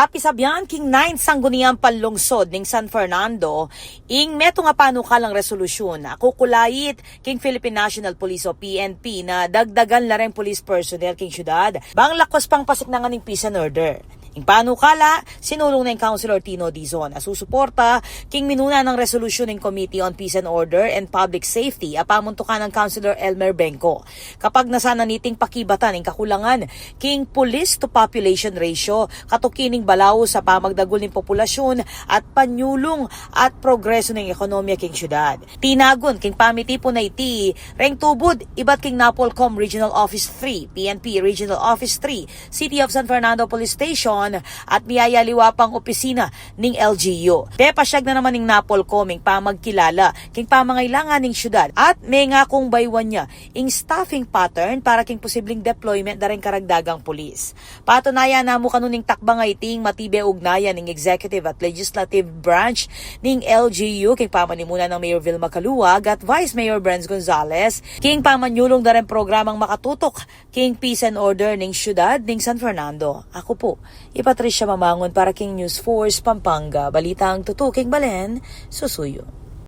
Api sabyan king 9 sangguniang panlungsod ning San Fernando, ing meto nga panukalang resolusyon na kukulayit king Philippine National Police o PNP na dagdagan la rin police personnel king syudad. Bang lakos pang pasik na nga ning peace and order. Ing panukala, sinulong na yung Councilor Tino Dizon na susuporta king minuna ng resolusyon ng Committee on Peace and Order and Public Safety apamuntukan ng Councilor Elmer Benco. Kapag nasana niting pakibatan ng kakulangan king police to population ratio katukining balaw sa pamagdagol ng populasyon at panyulong at progreso ng ekonomiya king syudad. Tinagon king pamitipo na iti reng tubod ibat king Napolcom Regional Office 3, PNP Regional Office 3, City of San Fernando Police Station at miyayaliwa pang opisina ning LGU. Pasyag na naman ning Napolcom ing pamagkilala king pamangailangan ning syudad at may nga kung baywan niya ing staffing pattern para king posibleng deployment na rin karagdagang pulis. Patunayan na mo kanuning takbang iting matibe ugnayan ning executive at legislative branch ning LGU king pamanimuna ng Mayor Vilma Caluwag at Vice Mayor Brenz Gonzales king pamanyulong na rin programang makatutok king peace and order ning syudad ning San Fernando. Ako po, Patricia Mamangon para king News Force Pampanga. Balitang tutuking Balen, Susuyo.